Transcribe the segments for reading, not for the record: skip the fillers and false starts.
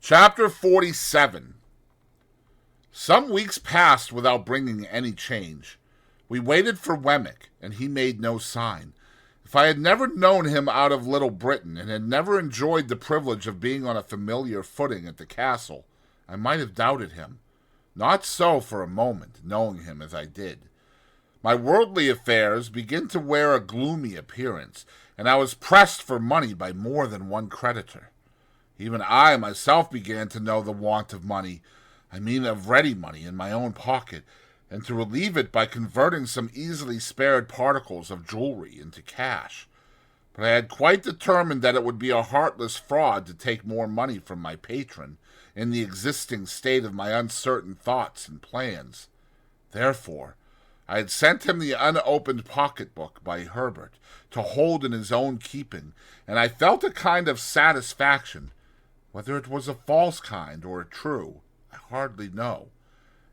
Chapter 47. Some weeks passed without bringing any change. We waited for Wemmick, and he made no sign. If I had never known him out of Little Britain, and had never enjoyed the privilege of being on a familiar footing at the castle, I might have doubted him. Not so for a moment, knowing him as I did. My worldly affairs began to wear a gloomy appearance, and I was pressed for money by more than one creditor. Even I myself began to know the want of money, I mean of ready money, in my own pocket, and to relieve it by converting some easily spared particles of jewelry into cash. But I had quite determined that it would be a heartless fraud to take more money from my patron, in the existing state of my uncertain thoughts and plans. Therefore, I had sent him the unopened pocketbook by Herbert to hold in his own keeping, and I felt a kind of satisfaction. Whether it was a false kind or a true, I hardly know,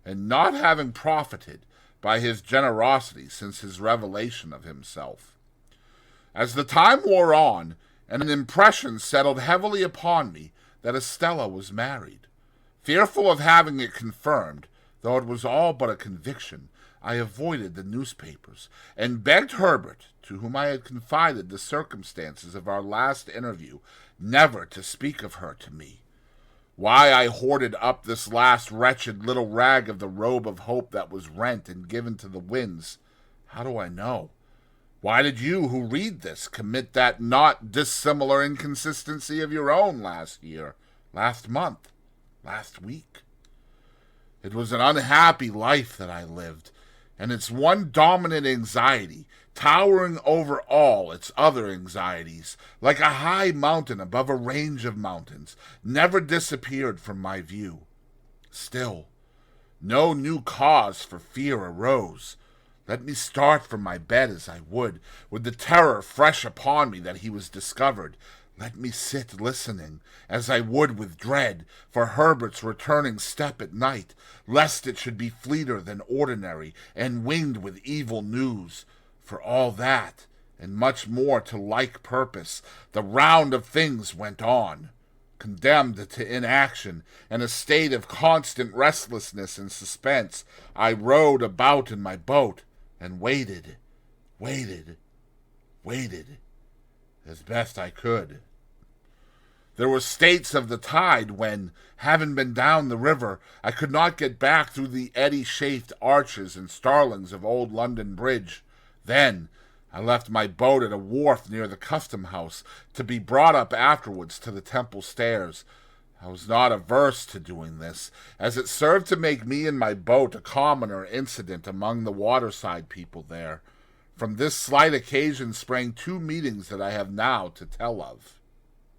and not having profited by his generosity since his revelation of himself. As the time wore on, an impression settled heavily upon me that Estella was married. Fearful of having it confirmed, though it was all but a conviction, I avoided the newspapers, and begged Herbert, to whom I had confided the circumstances of our last interview, never to speak of her to me. Why I hoarded up this last wretched little rag of the robe of hope that was rent and given to the winds, how do I know? Why did you, who read this, commit that not dissimilar inconsistency of your own last year, last month, last week? It was an unhappy life that I lived, and its one dominant anxiety, towering over all its other anxieties, like a high mountain above a range of mountains, never disappeared from my view. Still, no new cause for fear arose. Let me start from my bed as I would, with the terror fresh upon me that he was discovered. Let me sit listening, as I would with dread, for Herbert's returning step at night, lest it should be fleeter than ordinary, and winged with evil news. For all that, and much more to like purpose, the round of things went on. Condemned to inaction, and a state of constant restlessness and suspense, I rowed about in my boat, and waited, as best I could. There were states of the tide when, having been down the river, I could not get back through the eddy-shaped arches and starlings of old London Bridge. Then I left my boat at a wharf near the custom-house, to be brought up afterwards to the Temple stairs. I was not averse to doing this, as it served to make me and my boat a commoner incident among the waterside people there. From this slight occasion sprang two meetings that I have now to tell of.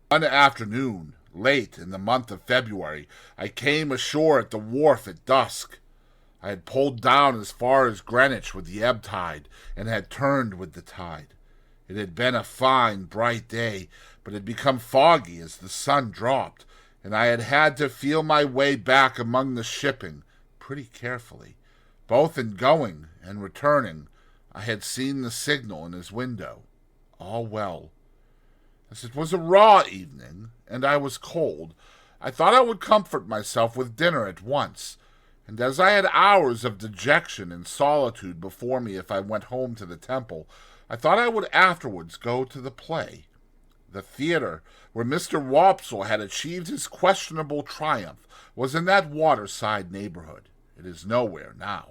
One afternoon, late in the month of February, I came ashore at the wharf at dusk. I had pulled down as far as Greenwich with the ebb tide, and had turned with the tide. It had been a fine, bright day, but had become foggy as the sun dropped, and I had had to feel my way back among the shipping pretty carefully. Both in going and returning, I had seen the signal in his window. All well. As it was a raw evening, and I was cold, I thought I would comfort myself with dinner at once, and as I had hours of dejection and solitude before me if I went home to the Temple, I thought I would afterwards go to the play. The theatre, where Mr. Wopsle had achieved his questionable triumph, was in that waterside neighborhood. It is nowhere now,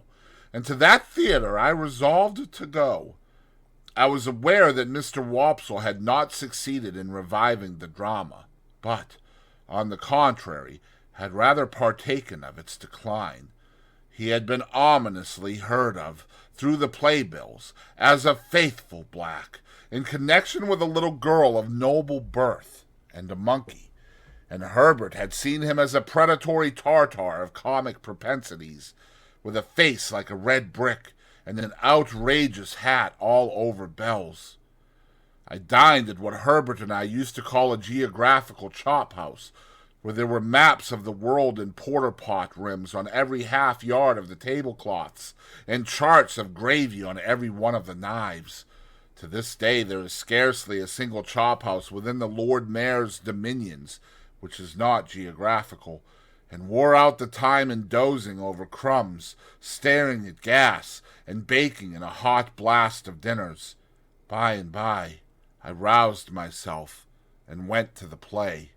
and to that theatre I resolved to go. I was aware that Mr. Wopsle had not succeeded in reviving the drama, but, on the contrary, had rather partaken of its decline. He had been ominously heard of, through the playbills, as a faithful black, in connection with a little girl of noble birth, and a monkey, and Herbert had seen him as a predatory Tartar of comic propensities, with a face like a red brick, and an outrageous hat all over bells. I dined at what Herbert and I used to call a geographical chop-house, where there were maps of the world in porter-pot rims on every half-yard of the tablecloths, and charts of gravy on every one of the knives. To this day there is scarcely a single chop-house within the Lord Mayor's dominions which is not geographical, and wore out the time in dozing over crumbs, staring at gas, and baking in a hot blast of dinners. By and by, I roused myself and went to the play.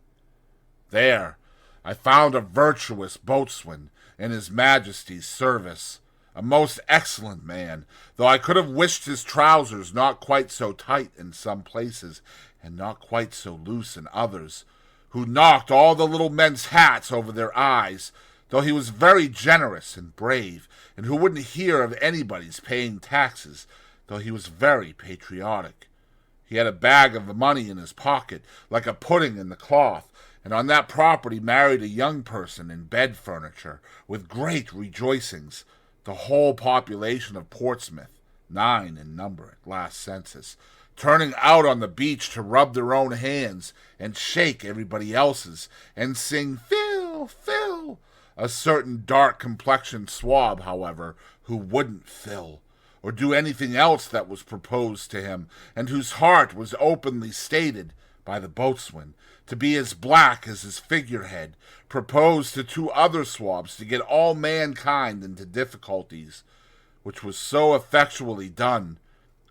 There, I found a virtuous boatswain in His Majesty's service, a most excellent man, though I could have wished his trousers not quite so tight in some places, and not quite so loose in others, who knocked all the little men's hats over their eyes, though he was very generous and brave, and who wouldn't hear of anybody's paying taxes, though he was very patriotic. He had a bag of money in his pocket, like a pudding in the cloth, and on that property married a young person in bed furniture, with great rejoicings. The whole population of Portsmouth, 9 in number at last census, turning out on the beach to rub their own hands and shake everybody else's, and sing "Phil, Phil." A certain dark-complexioned swab, however, who wouldn't fill, or do anything else that was proposed to him, and whose heart was openly stated by the boatswain to be as black as his figurehead, proposed to 2 other swabs to get all mankind into difficulties, which was so effectually done,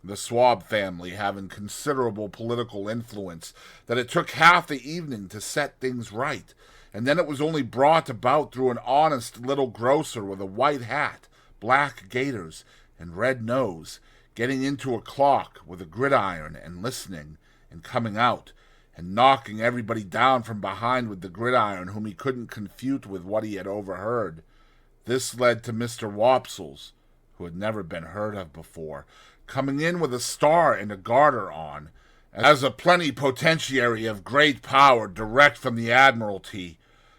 the Swab family having considerable political influence, that it took half the evening to set things right, and then it was only brought about through an honest little grocer with a white hat, black gaiters, and red nose, getting into a clock with a gridiron and listening, and coming out, and knocking everybody down from behind with the gridiron whom he couldn't confute with what he had overheard. This led to Mr. Wopsle's, who had never been heard of before, coming in with a star and a garter on, as a plenipotentiary of great power direct from the Admiralty,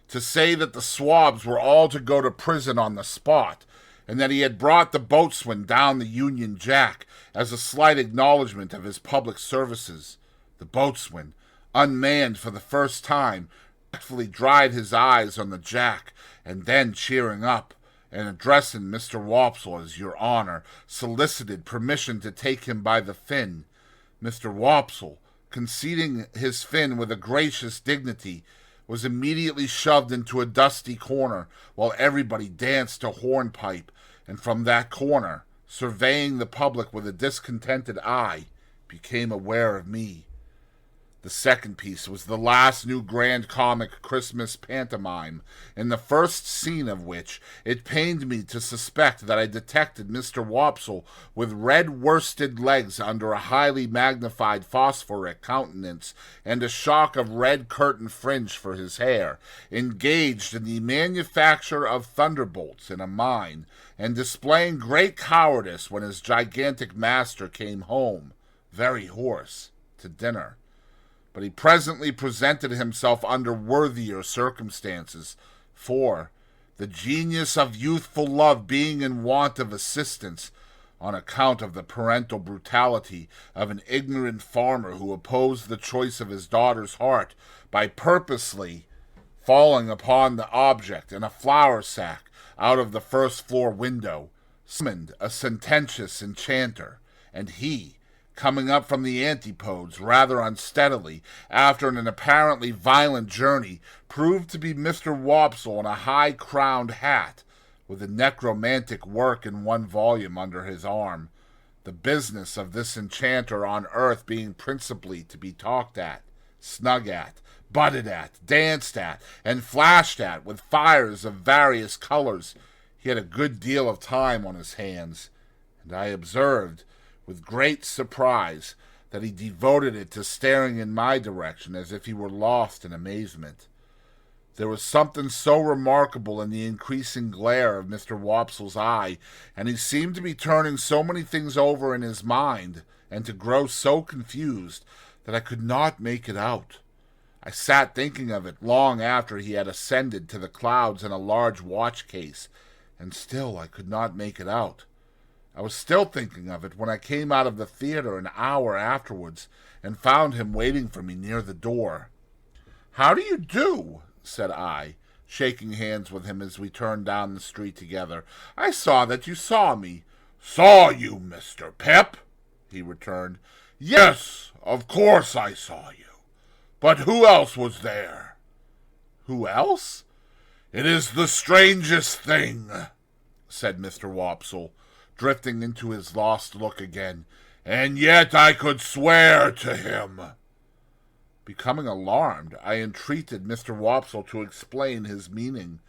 to say that the swabs were all to go to prison on the spot, and that he had brought the boatswain down the Union Jack as a slight acknowledgment of his public services. The boatswain, unmanned for the first time, respectfully dried his eyes on the Jack, and then, cheering up, and addressing Mr. Wopsle as "Your Honor," solicited permission to take him by the fin. Mr. Wopsle, conceding his fin with a gracious dignity, was immediately shoved into a dusty corner, while everybody danced a hornpipe, and from that corner, surveying the public with a discontented eye, became aware of me. The second piece was the last new grand comic Christmas pantomime, in the first scene of which it pained me to suspect that I detected Mr. Wopsle with red worsted legs under a highly magnified phosphoric countenance and a shock of red curtain fringe for his hair, engaged in the manufacture of thunderbolts in a mine, and displaying great cowardice when his gigantic master came home, very hoarse, to dinner. But he presently presented himself under worthier circumstances, for, the genius of youthful love being in want of assistance, on account of the parental brutality of an ignorant farmer who opposed the choice of his daughter's heart by purposely falling upon the object in a flour sack out of the first-floor window, summoned a sententious enchanter, and he, coming up from the antipodes rather unsteadily after an apparently violent journey, proved to be Mr. Wopsle in a high-crowned hat, with a necromantic work in one volume under his arm, the business of this enchanter on earth being principally to be talked at, snug at, butted at, danced at, and flashed at with fires of various colors. He had a good deal of time on his hands, and I observed, with great surprise, that he devoted it to staring in my direction as if he were lost in amazement. There was something so remarkable in the increasing glare of Mr. Wopsle's eye, and he seemed to be turning so many things over in his mind, and to grow so confused, that I could not make it out. I sat thinking of it long after he had ascended to the clouds in a large watch case, and still I could not make it out. I was still thinking of it when I came out of the theater an hour afterwards, and found him waiting for me near the door. "How do you do?" said I, shaking hands with him as we turned down the street together. "I saw that you saw me." "Saw you, Mr. Pip?" he returned. "Yes, of course I saw you. But who else was there?" Who else? It is the strangest thing, said Mr. Wopsle, drifting into his lost look again, and yet I could swear to him. Becoming alarmed, I entreated Mr. Wopsle to explain his meaning.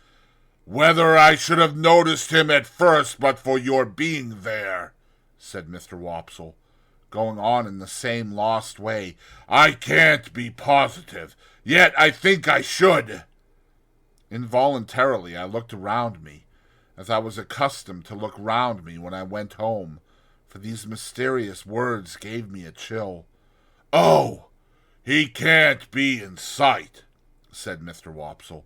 Whether I should have noticed him at first but for your being there, said Mr. Wopsle, going on in the same lost way, I can't be positive, yet I think I should. Involuntarily I looked around me, as I was accustomed to look round me when I went home, for these mysterious words gave me a chill. Oh, he can't be in sight, said Mr. Wopsle.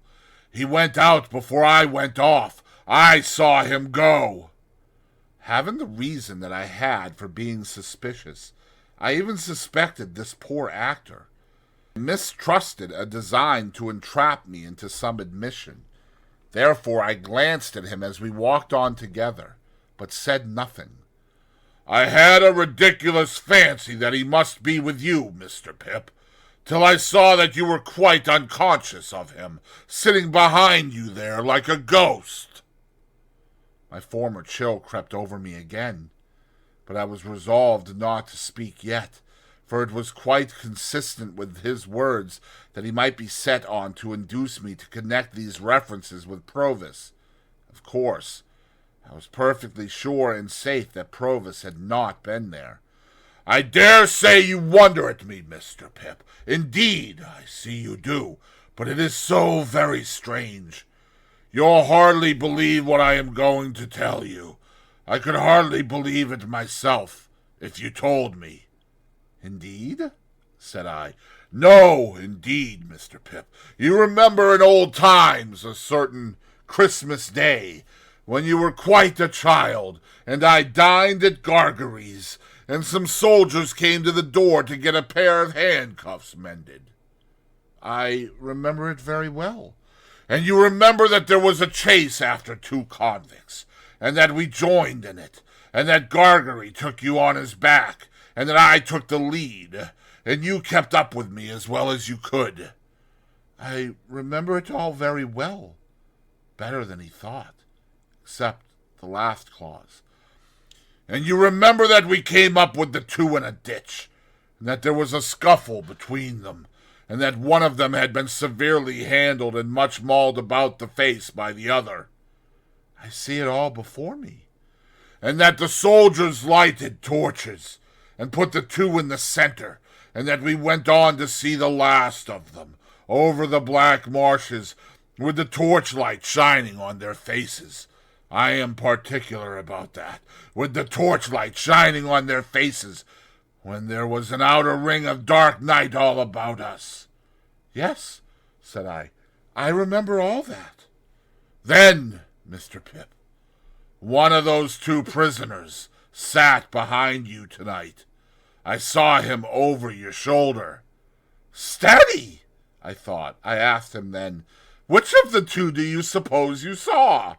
He went out before I went off. I saw him go. Having the reason that I had for being suspicious, I even suspected this poor actor, mistrusted a design to entrap me into some admission. Therefore I glanced at him as we walked on together, but said nothing. I had a ridiculous fancy that he must be with you, Mr. Pip, till I saw that you were quite unconscious of him, sitting behind you there like a ghost. My former chill crept over me again, but I was resolved not to speak yet, for it was quite consistent with his words that he might be set on to induce me to connect these references with Provis. Of course, I was perfectly sure and safe that Provis had not been there. I dare say you wonder at me, Mr. Pip. Indeed, I see you do, but it is so very strange. You'll hardly believe what I am going to tell you. I could hardly believe it myself, if you told me. Indeed? Said I. No, indeed, Mr. Pip. You remember in old times a certain Christmas day, when you were quite a child, and I dined at Gargery's, and some soldiers came to the door to get a pair of handcuffs mended. I remember it very well. And you remember that there was a chase after 2 convicts, and that we joined in it, and that Gargery took you on his back, and that I took the lead, and you kept up with me as well as you could. I remember it all very well, better than he thought, except the last clause. And you remember that we came up with the 2 in a ditch, and that there was a scuffle between them, and that one of them had been severely handled and much mauled about the face by the other. I see it all before me. And that the soldiers lighted torches, and put the 2 in the center, and that we went on to see the last of them, over the black marshes, with the torchlight shining on their faces. I am particular about that, with the torchlight shining on their faces, when there was an outer ring of dark night all about us. Yes, said I remember all that. Then, Mr. Pip, one of those 2 prisoners sat behind you tonight. I saw him over your shoulder. Steady, I thought. I asked him then, which of the 2 do you suppose you saw?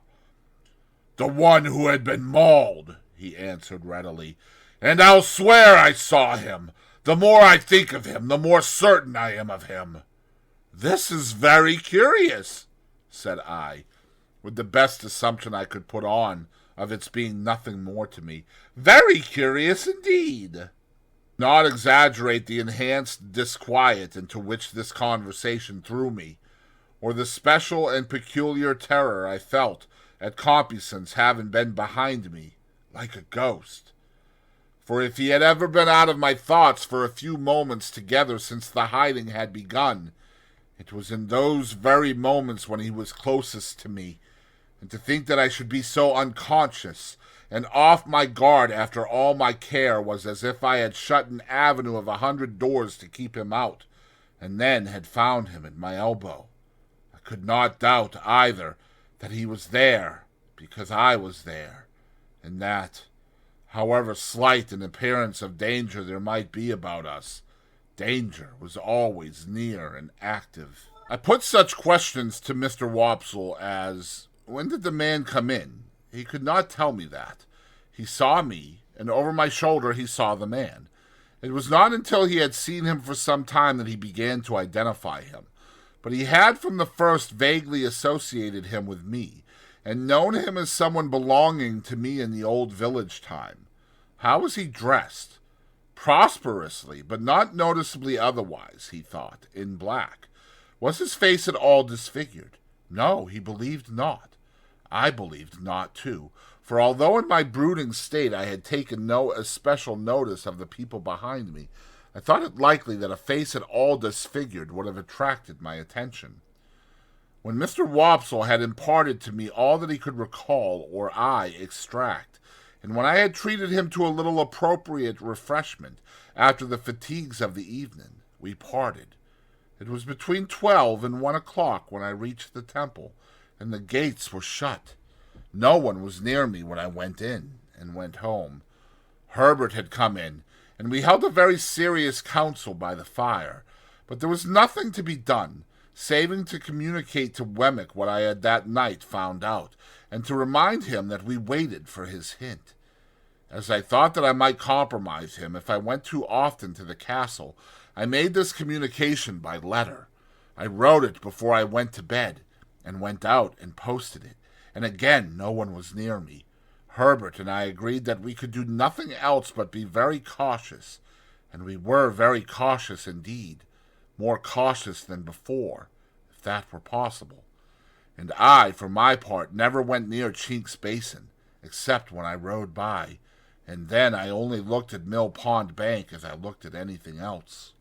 The one who had been mauled, he answered readily, and I'll swear I saw him. The more I think of him, the more certain I am of him. This is very curious, said I, with the best assumption I could put on of its being nothing more to me. Very curious indeed. Not exaggerate the enhanced disquiet into which this conversation threw me, or the special and peculiar terror I felt at Compeysone's having been behind me, like a ghost. For if he had ever been out of my thoughts for a few moments together since the hiding had begun, it was in those very moments when he was closest to me, and to think that I should be so unconscious and off my guard after all my care was as if I had shut an avenue of 100 doors to keep him out, and then had found him at my elbow. I could not doubt either that he was there because I was there, and that, however slight an appearance of danger there might be about us, danger was always near and active. I put such questions to Mr. Wopsle as, when did the man come in? He could not tell me that. He saw me, and over my shoulder he saw the man. It was not until he had seen him for some time that he began to identify him. but he had from the first vaguely associated him with me, and known him as someone belonging to me in the old village time. How was he dressed? Prosperously, but not noticeably otherwise, he thought, in black. Was his face at all disfigured? No, he believed not. I believed not, too, for although in my brooding state I had taken no especial notice of the people behind me, I thought it likely that a face at all disfigured would have attracted my attention. When Mr. Wopsle had imparted to me all that he could recall or I extract, and when I had treated him to a little appropriate refreshment after the fatigues of the evening, we parted. It was between 12 and 1 o'clock when I reached the temple, and the gates were shut. No one was near me when I went in and went home. Herbert had come in, and we held a very serious council by the fire, but there was nothing to be done, saving to communicate to Wemmick what I had that night found out, and to remind him that we waited for his hint. As I thought that I might compromise him if I went too often to the castle, I made this communication by letter. I wrote it before I went to bed, and went out and posted it, and again no one was near me. Herbert and I agreed that we could do nothing else but be very cautious, and we were very cautious indeed, more cautious than before, if that were possible. And I, for my part, never went near Chink's Basin, except when I rode by, and then I only looked at Mill Pond Bank as I looked at anything else.